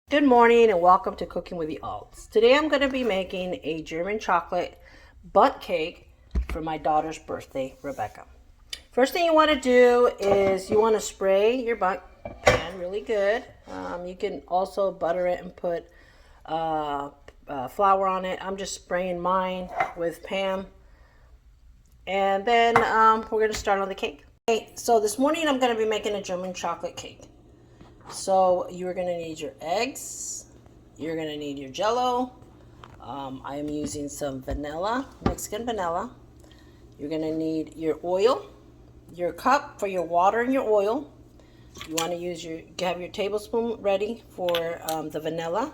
Good morning and welcome to Cooking with the Alts. Today I'm going to be making a German chocolate bundt cake for my daughter's birthday, Rebecca. First thing you want to do is you want to spray your bundt pan really good. You can also butter it and put flour on it. I'm just spraying mine with Pam. And then we're going to start on the cake. Okay, so this morning I'm going to be making a German chocolate cake. So you're going to need your eggs, you're going to need your jello. I am using some vanilla, Mexican vanilla. You're going to need your oil, your cup for your water and your oil. You want to have your tablespoon ready for the vanilla.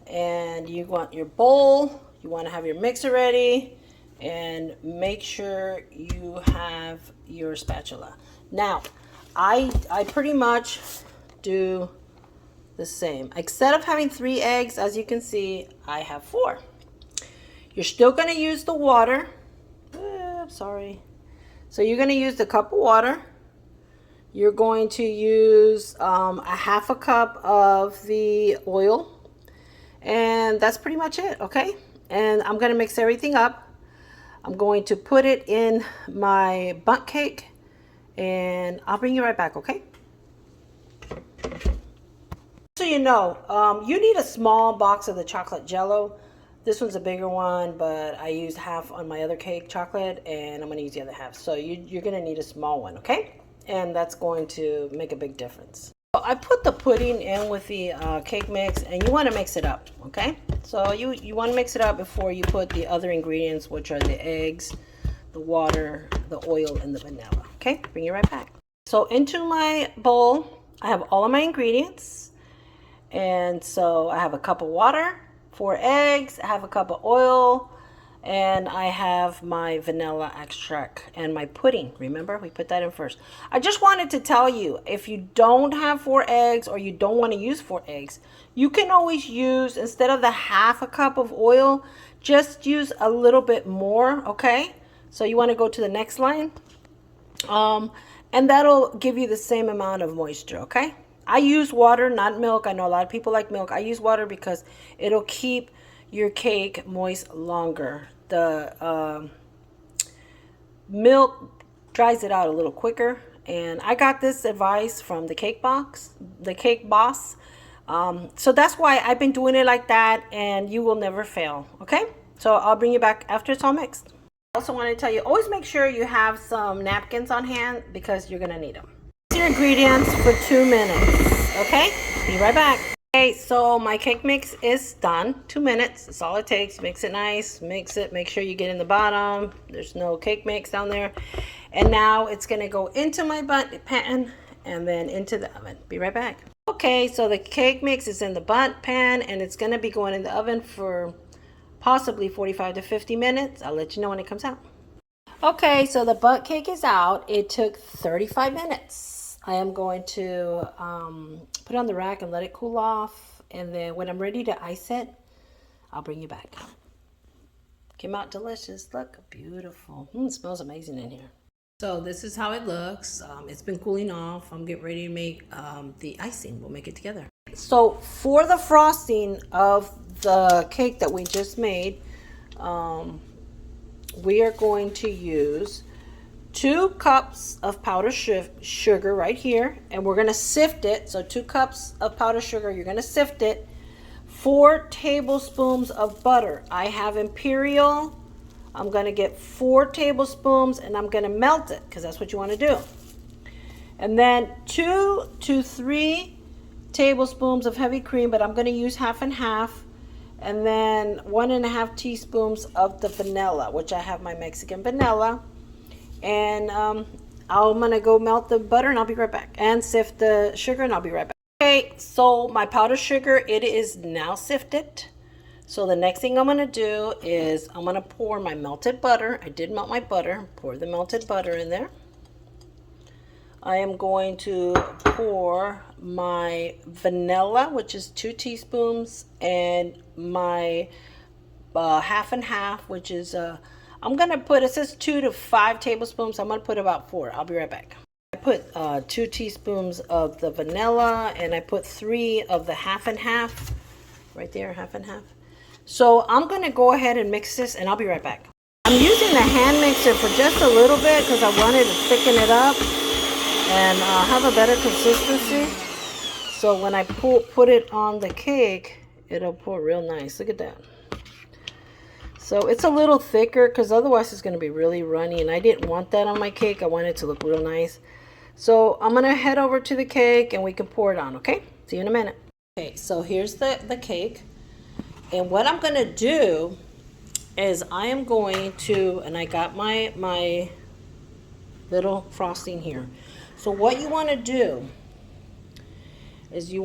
And you want your bowl, you want to have your mixer ready, and make sure you have your spatula. Now, I pretty much do the same. Instead of having 3 eggs, as you can see, I have 4. You're still going to use the water. Sorry. So you're going to use the cup of water. You're going to use a half a cup of the oil. And that's pretty much it, okay? And I'm going to mix everything up. I'm going to put it in my bundt cake. And I'll bring you right back, okay? So you know, you need a small box of the chocolate jello. This one's a bigger one, but I used half on my other cake chocolate, and I'm going to use the other half. So you're going to need a small one, okay? And that's going to make a big difference. I put the pudding in with the cake mix, and you want to mix it up, okay? So you want to mix it up before you put the other ingredients, which are the eggs, the water, the oil, and the vanilla, okay? Bring it right back. So into my bowl, I have all of my ingredients. And so I have a cup of water, 4 eggs, I have a cup of oil, and I have my vanilla extract and my pudding. Remember, we put that in first. I just wanted to tell you, if you don't have 4 eggs or you don't want to use 4 eggs, you can always use, instead of the half a cup of oil, just use a little bit more, okay? So you want to go to the next line. And that'll give you the same amount of moisture, okay? I use water, not milk. I know a lot of people like milk. I use water because it'll keep your cake moist longer. The milk dries it out a little quicker. And I got this advice from the cake boss. So that's why I've been doing it like that, and you will never fail, okay? So I'll bring you back after it's all mixed. I also want to tell you, always make sure you have some napkins on hand because you're going to need them. Your ingredients for 2 minutes, okay? Be right back. Okay, so my cake mix is done. 2 minutes, that's all it takes. Mix it nice, mix it, make sure you get in the bottom. There's no cake mix down there. And now it's gonna go into my bundt pan and then into the oven. Be right back. Okay, so the cake mix is in the bundt pan and it's gonna be going in the oven for possibly 45 to 50 minutes. I'll let you know when it comes out. Okay, so the bundt cake is out. It took 35 minutes. I am going to put it on the rack and let it cool off. And then when I'm ready to ice it, I'll bring you back. Came out delicious. Look, beautiful. It smells amazing in here. So this is how it looks. It's been cooling off. I'm getting ready to make the icing. We'll make it together. So for the frosting of the cake that we just made, we are going to use 2 cups of powdered sugar right here, and we're going to sift it. So 2 cups of powdered sugar, you're going to sift it. 4 tablespoons of butter. I have Imperial. I'm going to get 4 tablespoons and I'm going to melt it because that's what you want to do. And then 2 to 3 tablespoons of heavy cream, but I'm going to use half and half. And then 1.5 teaspoons of the vanilla, which I have my Mexican vanilla. And I'm gonna go melt the butter and I'll be right back. And sift the sugar and I'll be right back. Okay, so my powdered sugar, it is now sifted. So the next thing I'm gonna do is I'm gonna pour my melted butter. I did melt my butter. Pour the melted butter in there. I am going to pour my vanilla, which is 2 teaspoons, and my half and half, which is I'm gonna put, it says 2 to 5 tablespoons. I'm gonna put about 4. I'll be right back. I put 2 teaspoons of the vanilla, and I put 3 of the half and half. Right there, half and half. So I'm going to go ahead and mix this, and I'll be right back. I'm using the hand mixer for just a little bit because I wanted to thicken it up and have a better consistency. So when I put it on the cake, it'll pour real nice. Look at that. So it's a little thicker because otherwise it's going to be really runny, and I didn't want that on my cake. I want it to look real nice. So I'm going to head over to the cake and we can pour it on, okay? See you in a minute. Okay, so here's the cake. And what I'm going to do is I am going to, and I got my little frosting here. So what you want to do is you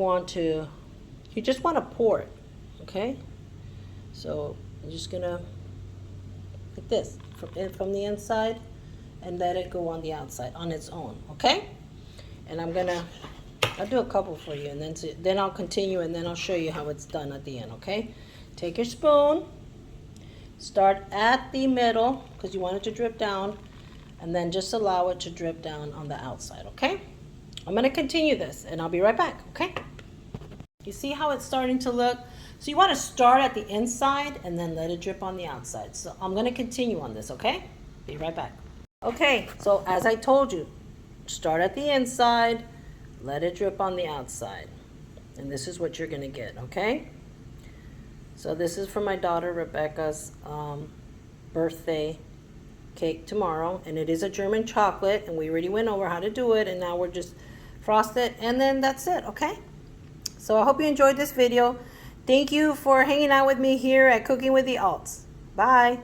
just want to pour it, okay? So I'm just going to, like this, from the inside, and let it go on the outside on its own, okay? And I'll do a couple for you, and then I'll continue, and then I'll show you how it's done at the end, okay? Take your spoon. Start at the middle because you want it to drip down, and then just allow it to drip down on the outside, okay? I'm going to continue this and I'll be right back, okay? You see how it's starting to look? So you want to start at the inside and then let it drip on the outside. So I'm going to continue on this, okay? Be right back. Okay, so as I told you, start at the inside, let it drip on the outside. And this is what you're going to get, okay? So this is for my daughter Rebecca's birthday cake tomorrow, and it is a German chocolate, and we already went over how to do it, and now we're just frost it, and then that's it, okay? So I hope you enjoyed this video. Thank you for hanging out with me here at Cooking with the Alts. Bye.